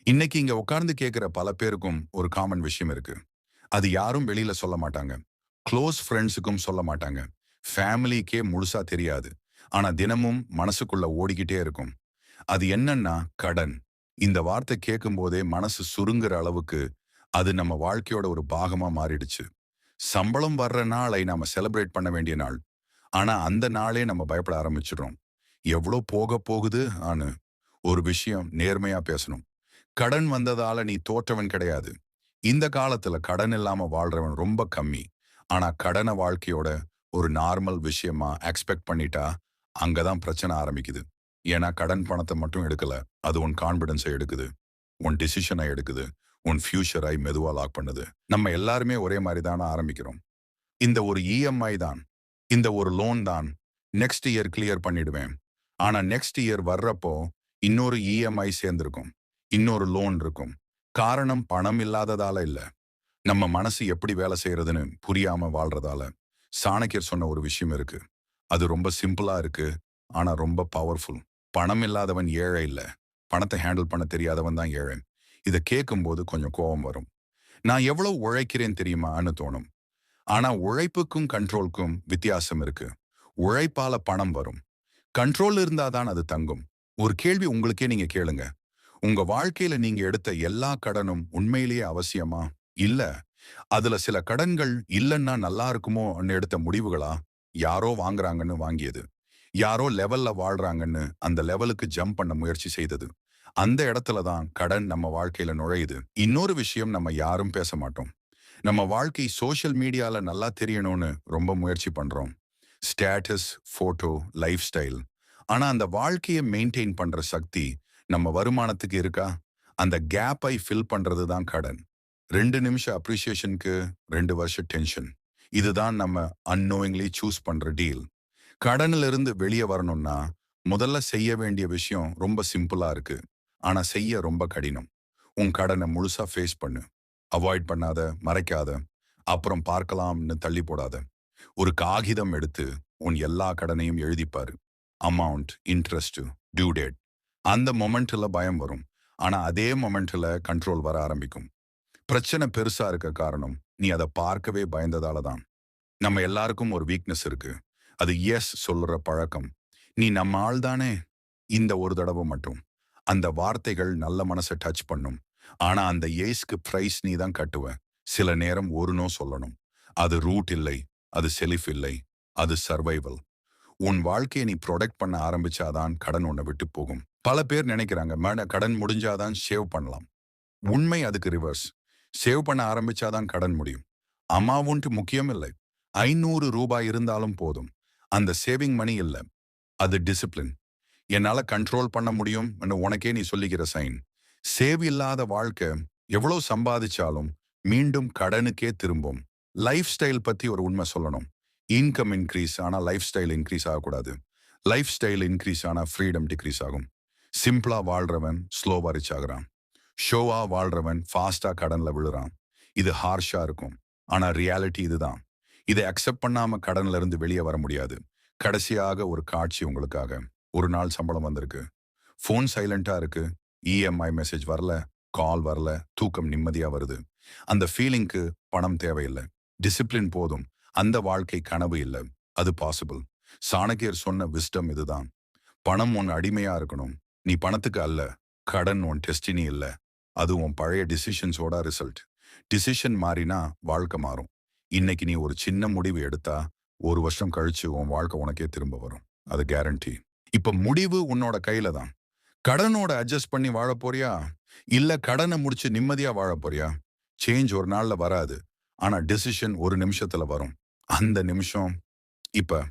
இன்னைக்கு இங்க உட்கார்ந்து கேட்கிற பல பேருக்கும் ஒரு காமன் விஷயம் இருக்கு. அது யாரும் வெளியில சொல்ல மாட்டாங்க. க்ளோஸ் ஃப்ரெண்ட்ஸுக்கும் சொல்ல மாட்டாங்க. ஃபேமிலிக்கே முழுசா தெரியாது. ஆனா தினமும் மனசுக்குள்ள ஓடிக்கிட்டே இருக்கும். அது என்னன்னா கடன். இந்த வார்த்தை கேட்கும்போதே மனசு சுருங்குற அளவுக்கு அது நம்ம வாழ்க்கையோட ஒரு பாகமா மாறிடுச்சு. சம்பளம் வர்ற நாளை நாம செலிப்ரேட் பண்ண வேண்டிய நாள். ஆனா அந்த நாளே நம்ம பயப்பட ஆரம்பிச்சிடுறோம். எவ்வளோ போக போகுது ஆன்னு. ஒரு விஷயம் நேர்மையா பேசணும். கடன் வந்ததால நீ தோற்றவன் கிடையாது. இந்த காலத்துல கடன் இல்லாம வாழ்றவன் ரொம்ப கம்மி. ஆனா கடன வாழ்க்கையோட ஒரு நார்மல் விஷயமா எக்ஸ்பெக்ட் பண்ணிட்டா, அங்கதான் பிரச்சனை ஆரம்பிக்குது. ஏன்னா கடன் பணத்த மட்டும் எடுக்கல. அது உன் கான்ஃபிடன்ஸை எடுக்குது. உன் டிசிஷனை எடுக்குது. உன் ஃபியூச்சரை மெதுவா லாக் பண்ணுது. நம்ம எல்லாருமே ஒரே மாரி தான ஆரம்பிக்கிறோம். இந்த ஒரு இஎம்ஐ தான். இந்த ஒரு லோன் தான். நெக்ஸ்ட் இயர் கிளியர் பண்ணிடுவேன். ஆனா நெக்ஸ்ட் இயர் வர்றப்போ இன்னொரு இஎம்ஐ சேர்ந்திருக்கும். இன்னொரு லோன் இருக்கும். காரணம் பணம் இல்லாததால இல்ல. நம்ம மனசு எப்படி வேலை செய்யறதுன்னு புரியாம வாழ்றதால. சாணக்கியர் சொன்ன ஒரு விஷயம் இருக்கு. அது ரொம்ப சிம்பிளா இருக்கு. ஆனா ரொம்ப பவர்ஃபுல். பணம் இல்லாதவன் ஏழை இல்ல. பணத்தை ஹேண்டில் பண்ண தெரியாதவன் தான் ஏழை. இத கேட்கும்போது கொஞ்சம் கோபம் வரும். நான் எவ்வளவு உழைக்கிறேன் தெரியுமான்னு தோணும். ஆனா உழைப்புக்கும் கண்ட்ரோலுக்கும் வித்தியாசம் இருக்கு. உழைப்பால பணம் வரும். கண்ட்ரோல் இருந்தா தான் அது தங்கும். ஒரு கேள்வி உங்களுக்கே நீங்க கேளுங்க. உங்க வாழ்க்கையில நீங்க எடுத்த எல்லா கடனும் உண்மையிலேயே அவசியமா? இல்ல. அதுல சில கடன்கள் இல்லன்னா நல்லா இருக்குமோன்னு எடுத்த முடிவுகளா? யாரோ வாங்குறாங்கன்னு வாங்கியது. யாரோ லெவல்ல வாழ்றாங்கன்னு அந்த லெவலுக்கு ஜம்ப் பண்ண முயற்சி செய்தது. அந்த இடத்துல தான் கடன் நம்ம வாழ்க்கையில நுழையுது. இன்னொரு விஷயம் நம்ம யாரும் பேச மாட்டோம். நம்ம வாழ்க்கை சோஷியல் மீடியால நல்லா தெரியணும்னு ரொம்ப முயற்சி பண்றோம். Status, photo, life style. ஆனா அந்த வாழ்க்கையை மெயின்டைன் பண்ற சக்தி நம்ம வருமானத்துக்கு இருக்கா? அந்த கேப்பை ஃபில் பண்றது தான் கடன். 2 நிமிஷம் அப்ரிசியேஷனுக்கு 2 வருஷம் டென்ஷன். இதுதான் நம்ம அன்னோயிங்லி சூஸ் பண்ற டீல். கடன்ல இருந்து வெளியே வரணும்னா முதல்ல செய்ய வேண்டிய விஷயம் ரொம்ப சிம்பிளா இருக்கு. ஆனா செய்ய ரொம்ப கடினம். உன் கடனை முழுசா ஃபேஸ் பண்ணு. அவாய்ட் பண்ணாத, மறைக்காத, அப்புறம் பார்க்கலாம்னு தள்ளி போடாத. ஒரு காகிதம் எடுத்து உன் எல்லா கடனையும் எழுதிப்பாரு. Amount, interest, due date. அந்த மொமெண்ட்ல பயம் வரும். ஆனா அதே மொமெண்ட்ல கண்ட்ரோல் வர ஆரம்பிக்கும். பிரச்சனை பெருசா இருக்க காரணம் நீ அதை பார்க்கவே பயந்ததால தான். நம்ம எல்லாருக்கும் ஒரு வீக்னஸ் இருக்கு. அது எஸ் சொல்ற பழக்கம். நீ நம்ம ஆள் தானே. இந்த ஒரு தடவை மட்டும். அந்த வார்த்தைகள் நல்ல மனசை டச் பண்ணும். ஆனா அந்த ஏஸ்க்கு பிரைஸ் நீ தான் கட்டுவ. சில நேரம் ஒரு நோ சொல்லணும். அது ரூட் இல்லை. அது செலிஃப் இல்லை. அது சர்வைவல். உன் வாழ்க்கையை நீ ப்ரொடெக்ட் பண்ண ஆரம்பிச்சாதான் கடன் உன்னை விட்டு போகும். பல பேர் நினைக்கிறாங்க கடன் முடிஞ்சாதான் சேவ் பண்ணலாம். உண்மை அதுக்கு ரிவர்ஸ். சேவ் பண்ண ஆரம்பிச்சாதான் கடன் முடியும். அமௌண்ட் முக்கியம் இல்லை. 500 ரூபாய் இருந்தாலும் போதும். அந்த சேவிங் மணி இல்ல. அது டிசிப்ளின். என்னால கண்ட்ரோல் பண்ண முடியும் உனக்கே நீ சொல்லிக்கிற சைன். சேவ் இல்லாத வாழ்க்கை எவ்வளவு சம்பாதிச்சாலும் மீண்டும் கடனுக்கே திரும்பும். லைஃப் ஸ்டைல் பத்தி ஒரு உண்மை சொல்லணும். இன்கம் இன்க்ரீஸ் ஆனா லைஃப் ஸ்டைல் இன்க்ரீஸ் ஆகக்கூடாது. லைஃப் ஸ்டைல் இன்க்ரீஸ் ஆனா ஃப்ரீடம் டிக்ரீஸ் ஆகும். சிம்பிளா வாழ்றவன் ஸ்லோவா ரிச் ஆகுறான். ஷோவா வாழ்றவன் ஃபாஸ்டா கடன்ல விழுறான். இது ஹார்ஷா இருக்கும். ஆனா ரியாலிட்டி இதுதான். இதை அக்செப்ட் பண்ணாம கடன்ல இருந்து வெளியே வர முடியாது. கடைசியாக ஒரு காட்சி உங்களுக்காக. ஒரு நாள் சம்பளம் வந்திருக்கு. ஃபோன் சைலண்டா இருக்கு. இஎம்ஐ மெசேஜ் வரல. கால் வரல. தூக்கம் நிம்மதியா வருது. அந்த ஃபீலிங்க்கு பணம் தேவையில்லை. டிசிப்ளின் போதும். அந்த வாழ்க்கை கனவு இல்ல. அது பாசிபிள். சாணக்கியர் சொன்ன விஸ்டம் இதுதான். பணம் உன் அடிமையா இருக்கணும். நீ பணத்துக்கு அல்ல. கடன் உன் டெஸ்டினி இல்ல. அது உன் பழைய டிசிஷன்ஸோட ரிசல்ட். டிசிஷன் மாறினா வாழ்க்கை மாறும். இன்னைக்கு நீ ஒரு சின்ன முடிவு எடுத்தா 1 வருஷம் கழிச்சு உன் வாழ்க்கை உனக்கே திரும்ப வரும். அது கேரண்டி. இப்ப முடிவு உன்னோட கையில தான். கடனோட அட்ஜஸ்ட் பண்ணி வாழப் போறியா? இல்ல கடனை முடிச்சு நிம்மதியா வாழப் போறியா? சேஞ்ச் ஒரு நாள்ல வராது. ஆனா டிசிஷன் ஒரு நிமிஷத்துல வரும். அந்த நிமிஷம் இப்ப.